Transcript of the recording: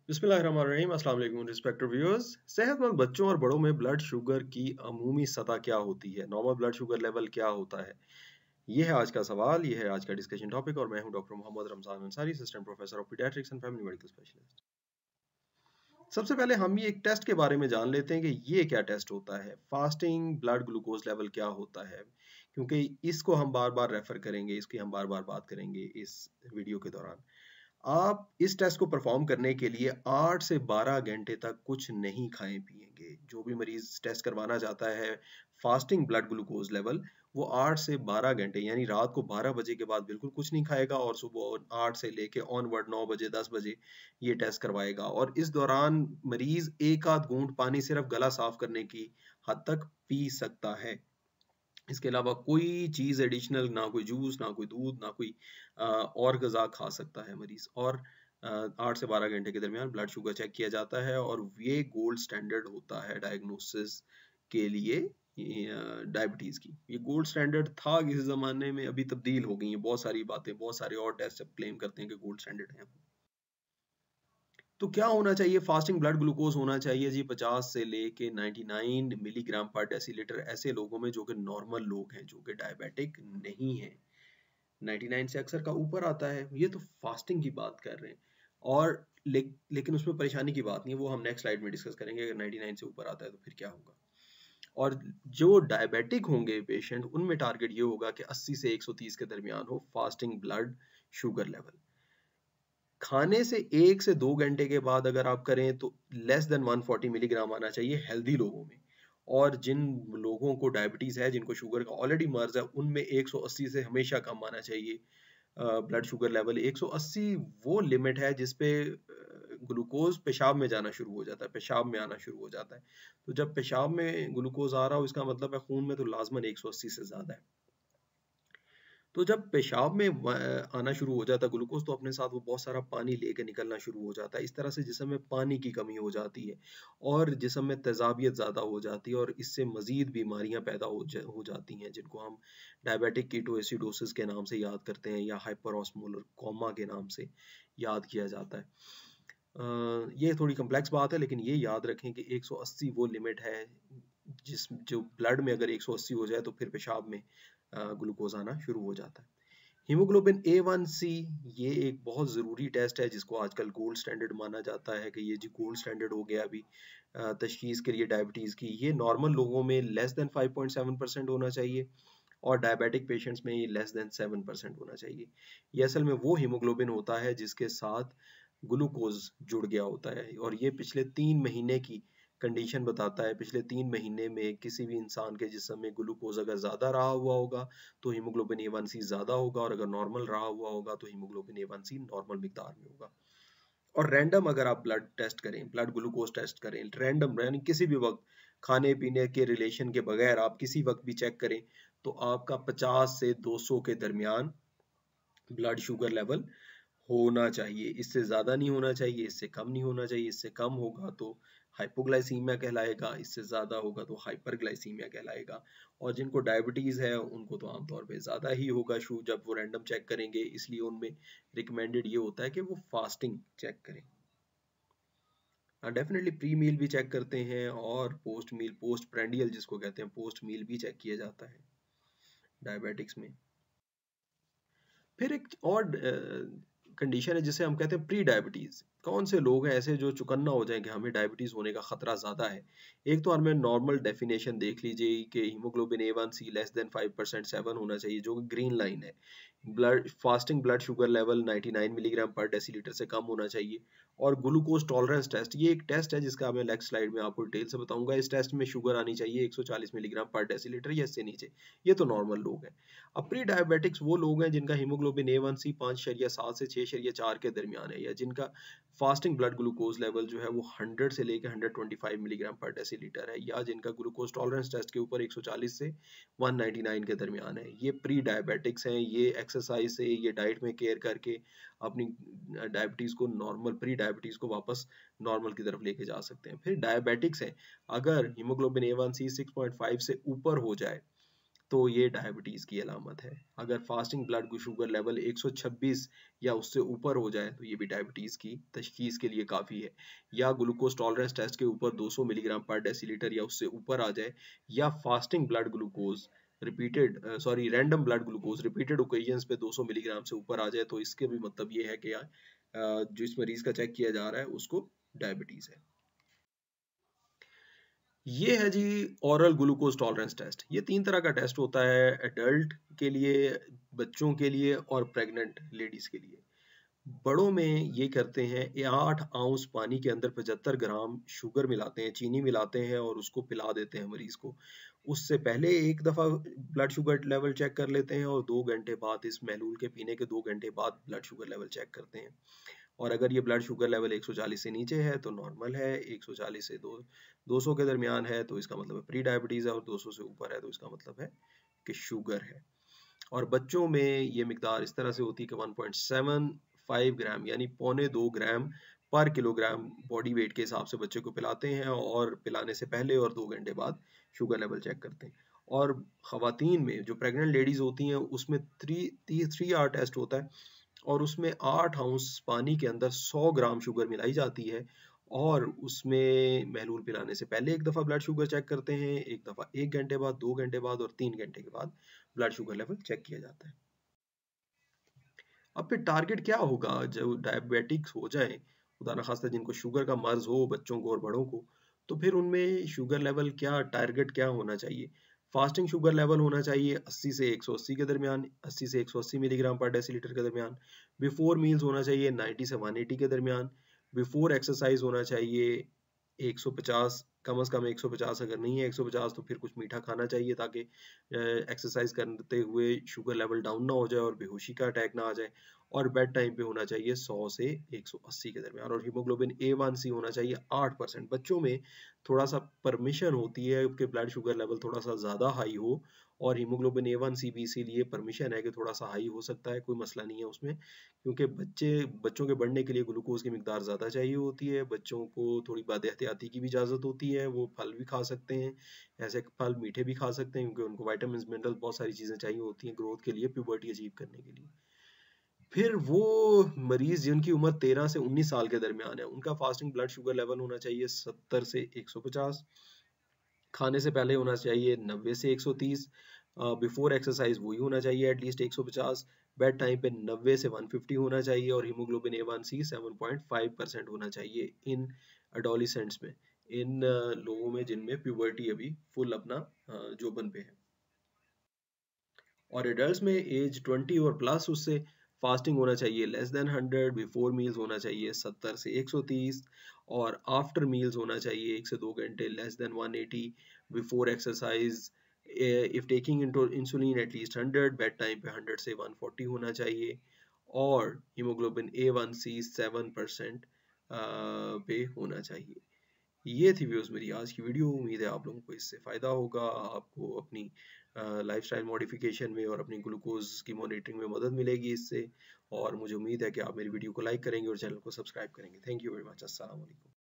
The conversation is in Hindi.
बिस्मिल्लाहिर्रहमानिर्रहीम अस्सलाम वालेकुम रिस्पेक्टेड व्यूअर्स। सेहतमंद बच्चों और बड़ों में ब्लड शुगर की अमूमी सतह क्या होती है, नॉर्मल ब्लड शुगर लेवल क्या होता है, ये है आज का सवाल, ये है आज का डिस्कशन टॉपिक और मैं हूं doctor Mohammad Ramzan Ansari, assistant professor of paediatrics and family medical specialist. सबसे पहले हम ये एक टेस्ट के बारे में जान लेते हैं कि ये क्या टेस्ट होता है, फास्टिंग ब्लड ग्लूकोज लेवल क्या होता है, क्योंकि इसको हम बार बार रेफर करेंगे, इसकी हम बार बार बात करेंगे इस वीडियो के दौरान। आप इस टेस्ट को परफॉर्म करने के लिए 8 से 12 घंटे तक कुछ नहीं खाएं पिएंगे। जो भी मरीज टेस्ट करवाना चाहता है फास्टिंग ब्लड ग्लूकोज लेवल, वो 8 से 12 घंटे यानी रात को 12 बजे के बाद बिल्कुल कुछ नहीं खाएगा और सुबह 8 से लेके ऑनवर्ड 9 बजे 10 बजे ये टेस्ट करवाएगा। और इस दौरान मरीज एक आध घूंट पानी सिर्फ गला साफ करने की हद तक पी सकता है। इसके अलावा कोई चीज़ एडिशनल, ना कोई जूस, ना कोई दूध, ना कोई और गज़ा खा सकता है मरीज़। और 8 से 12 घंटे के दरमियान ब्लड शुगर चेक किया जाता है और ये गोल्ड स्टैंडर्ड होता है डायग्नोसिस के लिए डायबिटीज़ की। ये गोल्ड स्टैंडर्ड था किसी ज़माने में, अभी तब्दील हो गई हैं बहुत सारी बातें, बहुत सारे और टेस्ट अब क्लेम करते हैं कि गोल्ड स्टैंडर्ड है। तो क्या होना चाहिए? फास्टिंग ब्लड ग्लूकोज होना चाहिए जी 50 से लेके 99 मिलीग्राम पर डेसीलीटर ऐसे लोगों में जो कि नॉर्मल लोग हैं, जो कि डायबिटिक नहीं है। 99 से अक्सर का ऊपर आता है, ये तो फास्टिंग की बात कर रहे हैं। और लेकिन उसमें परेशानी की बात नहीं है, वो हम नेक्स्ट स्लाइड में डिस्कस करेंगे। अगर 99 से ऊपर आता है तो फिर क्या होगा। और जो डायबिटिक होंगे पेशेंट, उनमें टारगेट ये होगा कि 80 से 130 के दरमियान हो फास्टिंग ब्लड शुगर लेवल। खाने से 1 से 2 घंटे के बाद अगर आप करें तो लेस देन 140 मिलीग्राम आना चाहिए हेल्दी लोगों में। और जिन लोगों को डायबिटीज है, जिनको शुगर का ऑलरेडी मर्ज है, उनमें 180 से हमेशा कम आना चाहिए ब्लड शुगर लेवल। 180 वो लिमिट है जिसपे ग्लूकोज पेशाब में जाना शुरू हो जाता है, पेशाब में आना शुरू हो जाता है। तो जब पेशाब में ग्लूकोज आ रहा हो, इसका मतलब है खून में तो लाजमन 180 से ज्यादा है। तो जब पेशाब में आना शुरू हो जाता है ग्लूकोज, तो अपने साथ वो बहुत सारा पानी लेकर निकलना शुरू हो जाता है। इस तरह से जिस्म में पानी की कमी हो जाती है और जिस्म में तेजाबियत ज़्यादा हो जाती है और इससे मज़ीद बीमारियां पैदा हो जाती हैं, जिनको हम डायबिटिक कीटोएसिडोसिस के नाम से याद करते हैं या हाइपरऑस्मोलर कोमा के नाम से याद किया जाता है। ये थोड़ी कम्प्लेक्स बात है, लेकिन ये याद रखें कि 180 वो लिमिट है जो ब्लड में अगर 180 हो जाए तो फिर पेशाब में ग्लूकोज आना शुरू हो जाता है। हीमोग्लोबिन A1C ये एक बहुत ज़रूरी टेस्ट है जिसको आजकल गोल्ड स्टैंडर्ड माना जाता है कि ये जी गोल्ड स्टैंडर्ड हो गया अभी तशखीस के लिए डायबिटीज़ की। ये नॉर्मल लोगों में लेस देन 5.7% होना चाहिए और डायबिटिक पेशेंट्स में ये लेस देन 7% होना चाहिए। ये असल में वो हीमोग्लोबिन होता है जिसके साथ ग्लूकोज जुड़ गया होता है और ये पिछले 3 महीने की कंडीशन बताता है। पिछले 3 महीने में किसी भी इंसान के जिस्म में ग्लूकोज अगर ज़्यादा रहा हुआ होगा तो हीमोग्लोबिन A1C ज़्यादा होगा और अगर नॉर्मल रहा हुआ होगा तो हीमोग्लोबिन A1C नॉर्मल मिकदार में होगा। और रैंडम अगर आप ब्लड टेस्ट करें, ब्लड ग्लूकोज टेस्ट करें रैंडम, यानी किसी भी वक्त खाने पीने के रिलेशन के बगैर आप किसी वक्त भी चेक करें, तो आपका 50 से 200 के दरमियान ब्लड शुगर लेवल होना चाहिए। इससे ज़्यादा नहीं होना चाहिए, इससे कम नहीं होना चाहिए। इससे कम होगा तो हाइपोग्लाइसीमिया कहलाएगा, इससे ज़्यादा होगा तो हाइपरग्लाइसीमिया कहलाएगा। और जिनको डायबिटीज़ है उनको तो आमतौर पे ज़्यादा ही होगा जब वो रैंडम चेक करेंगे, इसलिए उनमें रिकमेंडेड ये होता है कि वो फास्टिंग चेक करें। डेफिनेटली प्री मील भी चेक करते हैं और पोस्ट मील, पोस्ट प्रेंडियल जिसको कहते हैं, पोस्ट मील भी चेक किया जाता है डायबिटिक्स में। फिर एक और कंडीशन है जिसे हम कहते हैं प्री डायबिटीज। कौन से लोग हैं ऐसे जो चुकन्ना हो जाएं कि हमें डायबिटीज होने का खतरा ज्यादा है। एक तो हमें नॉर्मल डेफिनेशन देख लीजिए कि हीमोग्लोबिन A1C लेस देन 5% 7 होना चाहिए, जो ग्रीन लाइन है। Fasting blood sugar level 99 milligram पर डेसीलीटर से कम होना चाहिए। और ग्लूकोज टॉलरेंस टेस्ट, ये एक टेस्ट है जिसका मैं नेक्स्ट स्लाइड में आपको डिटेल से बताऊंगा। इस टेस्ट में शुगर आनी चाहिए 140 मिलीग्राम पर डेसीलीटर या इससे नीचे। ये तो नॉर्मल लोग हैं। अब प्री डायबिटिक्स वो लोग हैं जिनका हीमोग्लोबिन A1C 5.7 से 6.4 के दरमियान है, या जिनका फास्टिंग ब्लड ग्लूकोज लेवल जो है वो 100 से लेकर 125 मिलीग्राम पर डेसीलीटर है, या जिनका ग्लूकोज टॉलरेंस टेस्ट के ऊपर 140 से 199 के दरमियान है। ये प्री डायबिटिक्स हैं। ये एक्सरसाइज से, ये डाइट में केयर करके अपनी डायबिटीज को नॉर्मल, प्री डायबिटीज को वापस नॉर्मल की तरफ लेके जा सकते हैं। फिर डायबिटिक्स हैं, अगर हीमोग्लोबिन A1C 6.5 से ऊपर हो जाए तो ये डायबिटीज़ की अलामत है। अगर फास्टिंग ब्लड शुगर लेवल 126 या उससे ऊपर हो जाए तो ये भी डायबिटीज़ की तशखीस के लिए काफ़ी है। या ग्लूकोज टॉलरेंस टेस्ट के ऊपर 200 मिलीग्राम पर डेसीलीटर या उससे ऊपर आ जाए, या fasting blood glucose random blood glucose repeated occasions पे 200 मिलीग्राम से ऊपर आ जाए, तो इसके भी मतलब ये है कि जो इस मरीज का चेक किया जा रहा है उसको डायबिटीज़ है। ये है जी ओरल ग्लूकोज टॉलरेंस टेस्ट। ये 3 तरह का टेस्ट होता है, एडल्ट के लिए, बच्चों के लिए और प्रेग्नेंट लेडीज के लिए। बड़ों में ये करते हैं, 8 आउंस पानी के अंदर 75 ग्राम शुगर मिलाते हैं, चीनी मिलाते हैं और उसको पिला देते हैं मरीज को। उससे पहले एक दफा ब्लड शुगर लेवल चेक कर लेते हैं और 2 घंटे बाद, इस महलूल के पीने के 2 घंटे बाद ब्लड शुगर लेवल चेक करते हैं। और अगर ये ब्लड शुगर लेवल 140 से नीचे है तो नॉर्मल है, 140 से 200 के दरमियान है तो इसका मतलब है प्री डायबिटीज है, और 200 से ऊपर है तो इसका मतलब है कि शुगर है। और बच्चों में ये मिकदार इस तरह से होती है कि 1.75 ग्राम यानी 1.25 ग्राम पर किलोग्राम बॉडी वेट के हिसाब से बच्चे को पिलाते हैं, और पिलाने से पहले और 2 घंटे बाद शुगर लेवल चेक करते हैं। और खवातीन में जो प्रेग्नेंट लेडीज होती हैं उसमें 3R टेस्ट होता है, और उसमें 8 आउंस पानी के अंदर 100 ग्राम शुगर मिलाई जाती है, और उसमें महलूल पिलाने से पहले एक दफ़ा ब्लड शुगर चेक करते हैं, एक दफ़ा 1 घंटे बाद, 2 घंटे बाद और 3 घंटे के बाद ब्लड शुगर लेवल चेक किया जाता है। अब फिर टारगेट क्या होगा जो डायबिटिक्स हो जाए, खुदा न खास्ता जिनको शुगर का मर्ज हो, बच्चों को और बड़ों को, तो फिर उनमें शुगर लेवल क्या, टारगेट क्या होना चाहिए? फास्टिंग शुगर लेवल होना चाहिए 80 से 180 के दरमियान, 80 से 180 मिलीग्राम पर डेसीलीटर के दरमियान। बिफोर मील्स होना चाहिए 90 से 180 के दरमियान। बिफोर एक्सरसाइज होना चाहिए 150, कम से कम 150, अगर नहीं है 150 तो फिर कुछ मीठा खाना चाहिए ताकि एक्सरसाइज करते हुए शुगर लेवल डाउन ना हो जाए और बेहोशी का अटैक ना आ जाए। और बेड टाइम पे होना चाहिए 100 से 180 के दरमियान, और हीमोग्लोबिन A1C होना चाहिए 8%। बच्चों में थोड़ा सा परमिशन होती है कि ब्लड शुगर लेवल थोड़ा सा ज़्यादा हाई हो, और हीमोग्लोबिन A1C भी इसीलिए परमिशन है कि थोड़ा सा हाई हो सकता है, कोई मसला नहीं है उसमें, क्योंकि बच्चों के बढ़ने के लिए ग्लूकोज की मिकदार ज़्यादा चाहिए होती है। बच्चों को थोड़ी बदएहतियाती की भी इजाज़त होती है, वो फल भी खा सकते हैं, ऐसे फल मीठे भी खा सकते हैं क्योंकि उनको विटामिन मिनरल बहुत सारी चीज़ें चाहिए होती हैं ग्रोथ के लिए, प्यूबर्टी अचीव करने के लिए। फिर वो मरीज जिनकी उम्र 13 से 19 साल के दरमियान है, उनका फास्टिंग ब्लड शुगर लेवल होना चाहिए 70 से 150, खाने से पहले होना चाहिए 90 से 130, बिफोर एक्सरसाइज वही होना चाहिए एटलीस्ट 150, बेड टाइम पे 90 से 150 होना चाहिए, और हीमोग्लोबिन A1C 7.5% होना चाहिए इन एडोलिसेंट्स में, इन लोगों में जिनमें प्यूबर्टी अभी फुल अपना जोबन पे है। और एडल्ट्स में एज 20 और प्लस, उससे फास्टिंग होना चाहिए लेस देन 100, बिफोर मील्स होना चाहिए 70 से 130, और आफ्टर मील्स होना चाहिए 1 से 2 घंटे less than 180, before exercise if taking insulin at least 100, bed time पे 100 से 140 होना चाहिए, और हीमोग्लोबिन A1C 7% पे होना चाहिए। ये थी व्यूअर्स मेरी आज की वीडियो। उम्मीद है आप लोगों को इससे फ़ायदा होगा, आपको अपनी लाइफस्टाइल मॉडिफिकेशन में और अपनी ग्लूकोज की मॉनिटरिंग में मदद मिलेगी इससे, और मुझे उम्मीद है कि आप मेरी वीडियो को लाइक करेंगे और चैनल को सब्सक्राइब करेंगे। Thank you very much. अस्सलाम वालेकुम।